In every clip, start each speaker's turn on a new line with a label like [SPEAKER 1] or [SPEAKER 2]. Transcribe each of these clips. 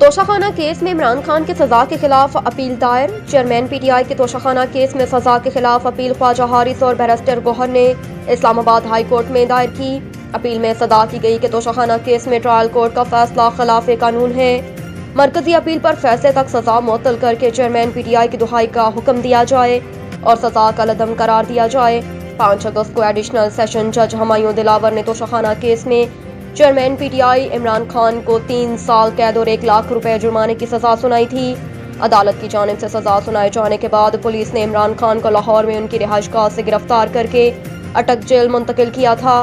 [SPEAKER 1] Toshakhana case में इमरान खान के सजा के खिलाफ अपील दायर। चेयरमैन पीटीआई के तोशाखाना केस में सजा के खिलाफ अपील ख्वाजा हारिस और बैरिस्टर गौहर ने इस्लामाबाद हाई कोर्ट में दायर की। अपील में सदा की गई कि तोशाखाना केस में ट्रायल कोर्ट का फैसला खिलाफ कानून है। मरकजी अपील पर फैसले तक सजा मुअत्तल करके चेयरमैन पीटीआई की दुहाई का हुक्म दिया जाए और सजा का लदम करार दिया जाए। 5 अगस्त को एडिशनल सेशन जज हुमायूं दिलावर ने तोशाखाना केस में चेयरमैन पीटीआई इमरान खान को 3 साल कैद और 1 लाख रुपए जुर्माने की सजा सुनाई थी। अदालत की जानिब से सजा सुनाए जाने के बाद पुलिस ने इमरान खान को लाहौर में उनकी रिहाइशगाह से गिरफ्तार करके अटक जेल मुंतकिल किया था।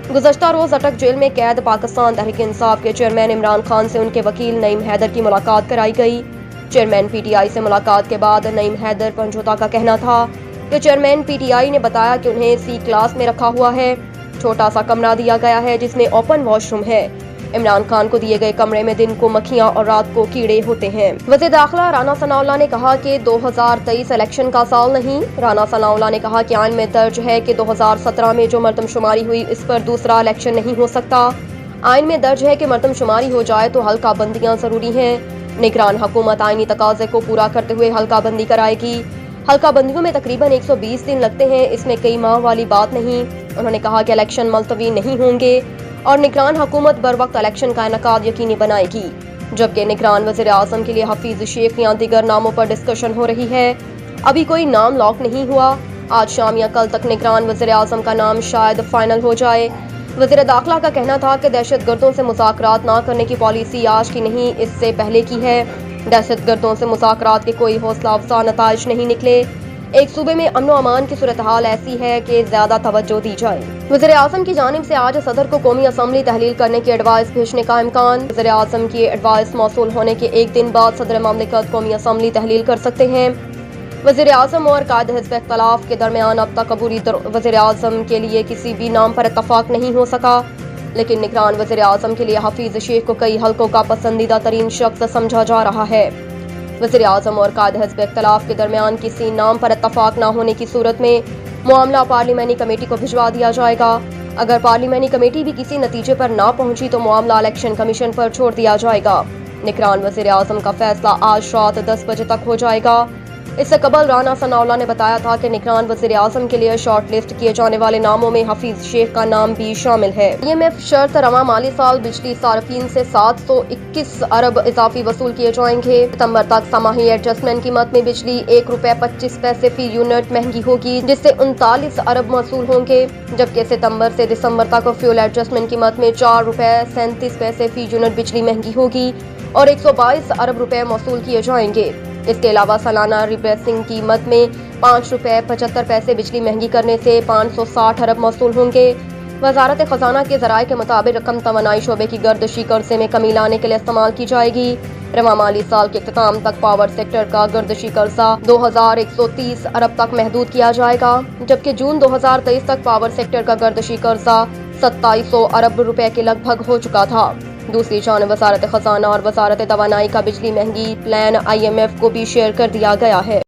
[SPEAKER 1] गुज़श्ता रोज अटक जेल में कैद पाकिस्तान तहरीक इंसाफ के चेयरमैन इमरान खान से उनके वकील नईम हैदर की मुलाकात कराई गई। चेयरमैन पीटीआई से मुलाकात के बाद नईम हैदर पंजोता का कहना था कि चेयरमैन पीटीआई ने बताया कि उन्हें C क्लास में रखा हुआ है। छोटा सा कमरा दिया गया है जिसमें ओपन वॉशरूम है। इमरान खान को दिए गए कमरे में दिन को मक्खियां और रात को कीड़े होते हैं। वज़ीर दाखिला राना सनाउल्लाह ने कहा कि 2023 इलेक्शन का साल नहीं। राना सनाउल्लाह ने कहा कि आइन में दर्ज है कि 2017 में जो मर्दमशुमारी हुई इस पर दूसरा इलेक्शन नहीं हो सकता। आइन में दर्ज है कि मर्दमशुमारी हो जाए तो हल्का बंदियां जरूरी हैं। निगरान हुकूमत आइनी तकाजे को पूरा करते हुए हल्का बंदी कराएगी। हल्का बंदियों में तकरीबन 120 दिन लगते हैं, इसमें कई माह वाली बात नहीं। उन्होंने कहा कि इलेक्शन मुलतवी नहीं होंगे और निगरान हुकूमत बर वक्त इलेक्शन का इनेकाद यकीनी बनाएगी। जबकि निगरान वज़ीर आज़म के लिए हफीज शेख या दीगर नामों पर डिस्कशन हो रही है। अभी कोई नाम लॉक नहीं हुआ। आज शाम या कल तक निगरान वज़ीर आज़म का नाम शायद फाइनल हो जाए। वज़ीर दाखिला का कहना था कि दहशत गर्दों से मुज़ाकरात ना करने की पॉलिसी आज की नहीं, इससे पहले की है। दहशत गर्दों से मुज़ाकरात के कोई हौसला अफजा नताइज नहीं निकले। एक सूबे में अमन अमान की सूरत हाल ऐसी है कि ज्यादा तवज्जो दी जाए। वज़ीर आज़म की जानिब से आज सदर को कौमी असम्बली तहलील करने की एडवाइस भेजने का इम्कान। वज़ीर आज़म की एडवाइस मौसूल होने के एक दिन बाद सदर ममलिकत कौमी असम्बली तहलील कर सकते हैं। वज़ीर आज़म और कायद हिज़्ब इख्तिलाफ के दरमियान अब तक अबूरी वज़ीर आज़म के लिए किसी भी नाम पर इत्तफाक नहीं हो सका, लेकिन निगरान वज़ीर आज़म के लिए हफीज शेख को कई हल्कों का पसंदीदा तरीन शख्स समझा जा रहा है। वज़ीर आज़म और कायद हिज़्ब इख्तिलाफ के दरमियान किसी नाम पर इत्तफाक न होने की सूरत में मामला पार्लिमानी कमेटी को भिजवा दिया जाएगा। अगर पार्लिमानी कमेटी भी किसी नतीजे पर ना पहुंची तो मामला इलेक्शन कमीशन पर छोड़ दिया जाएगा। निगरान वज़ीर आज़म का फैसला आज रात 10 बजे तक हो जाएगा। इससे कबल राना सनाउल्लाह ने बताया था कि निगरान वज़ीर आज़म के लिए शॉर्ट लिस्ट किए जाने वाले नामों में हफीज शेख का नाम भी शामिल है। IMF शर्त रवा माली साल बिजली सार्फिन से 721 अरब इजाफी वसूल किए जाएंगे। सितंबर तक समाही एडजस्टमेंट कीमत में बिजली 1 रुपए 25 पैसे फी यूनिट महंगी होगी, जिससे 39 अरब वसूल होंगे। जबकि सितंबर से दिसंबर तक फ्यूल एडजस्टमेंट कीमत में 4 रुपए 37 पैसे फी यूनिट बिजली महंगी होगी और 122 अरब रुपए वसूल किए जाएंगे। इसके अलावा सालाना रिप्रेसिंग कीमत में 5 रुपए 75 पैसे बिजली महंगी करने से 560 अरब वसूल होंगे। वजारत खजाना के जराये के मुताबिक रकम तवानाई शोबे की गर्दशी कर्जे में कमी लाने के लिए इस्तेमाल की जाएगी। रवा माली साल के इख्तिताम तक पावर सेक्टर का गर्दशी कर्जा 2130 अरब तक महदूद किया जाएगा, जबकि जून 2023 तक पावर सेक्टर का गर्दशी कर्जा 2700 अरब रुपए के लगभग हो चुका था। दूसरी जानिब वजारत खजाना और वजारत तवानाई का बिजली महंगी प्लान IMF को भी शेयर कर दिया गया है।